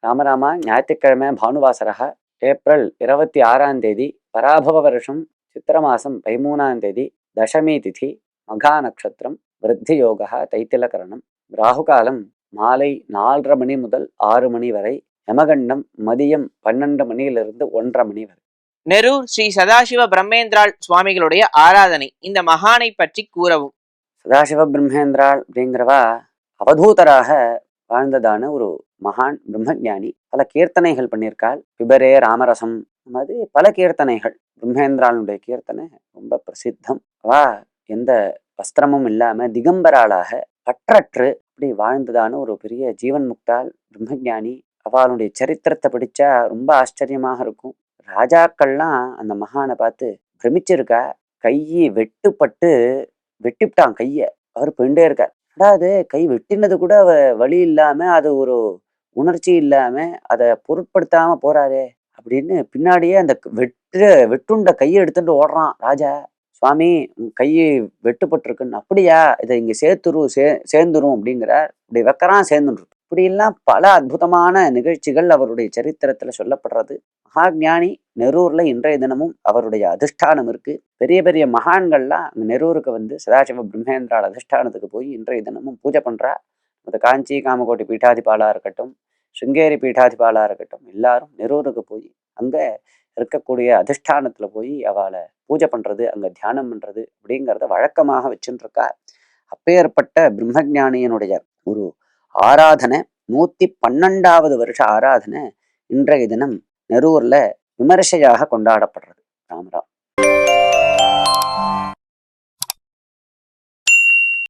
ராமராமா ஞாயிற்றுக்கிழமை பானுவாசரக ஏப்ரல் 26ஆம் தேதி பராபவ வருஷம் சித்திர மாசம் 13ஆம் தேதி தசமி திதி மகா நட்சத்திரம் விருத்தி யோகா தைத்திலகரணம் ராகுகாலம் மாலை 4:30 மணி முதல் 6 மணி வரை யமகண்டம் மதியம் 12 மணியிலிருந்து 1:30 மணி வரை. நெரூர் ஸ்ரீ சதாசிவ பிரம்மேந்திராள் சுவாமிகளுடைய ஆராதனை இந்த மகானை பற்றி கூறவும். சதாசிவ பிரம்மேந்திராள் அப்படிங்கிறவா அவதூதராக வாழ்ந்ததான ஒரு மகான் பிரம்மஞானி. பல கீர்த்தனைகள் பண்ணியிருக்காள். பிபரே ராமரசம் மாதிரி பல கீர்த்தனைகள். பிரம்மேந்திராளுடைய கீர்த்தனை ரொம்ப பிரசித்தம். அவா எந்த வஸ்திரமும் இல்லாம திகம்பராளாக பற்றற்று அப்படி வாழ்ந்ததான ஒரு பெரிய ஜீவன் முக்தாள் பிரம்மஞானி. அவளுடைய சரித்திரத்தை படிச்சா ரொம்ப ஆச்சரியமாக இருக்கும். ராஜாக்கள்லாம் அந்த மகானை பார்த்து பிரமிச்சிருக்கா. கையை வெட்டிவிட்டான் கைய. அவர் போயிட்டே இருக்கார். அதாவது கை வெட்டினது கூட வழி இல்லாம, அது ஒரு உணர்ச்சி இல்லாம அதை பொருட்படுத்தாம போறாரே அப்படின்னு பின்னாடியே அந்த வெட்டுண்ட கையை எடுத்துட்டு ஓடுறான் ராஜா. சுவாமி கையை வெட்டுப்பட்டிருக்குன்னு. அப்படியா, இதை இங்க சேர்ந்துரும் அப்படிங்கிறார். இப்படி வைக்கிறான், சேர்ந்துட்டு. இப்படி எல்லாம் பல அற்புதமான நிகழ்ச்சிகள் அவருடைய சரித்திரத்துல சொல்லப்படுறது. மகாஞானி நெரூர்ல இன்றைய தினமும் அவருடைய அதிஷ்டானம் இருக்கு. பெரிய பெரிய மகான்கள்லாம் அங்க நெரூருக்கு வந்து சதாசிவ பிரம்மேந்திரால் அதிஷ்டானத்துக்கு போய் இன்றைய தினமும் பூஜை பண்றா. அது காஞ்சி காமகோட்டி பீட்டாதிபாலா இருக்கட்டும், சிருங்கேரி பீட்டாதிபாலா இருக்கட்டும், எல்லாரும் நெரூருக்கு போய் அங்க இருக்கக்கூடிய அதிஷ்டானத்துல போய் அவளை பூஜை பண்றது, அங்க தியானம் பண்றது அப்படிங்கிறத வழக்கமாக வச்சுட்டு இருக்கா. அப்பேற்பட்ட பிரம்மஞானியனுடைய ஒரு ஆராதனை 112வது வருஷ ஆராதனை இன்றைய தினம் நெரூர்ல விமரிசையாக கொண்டாடப்படுறது. ராமராம்.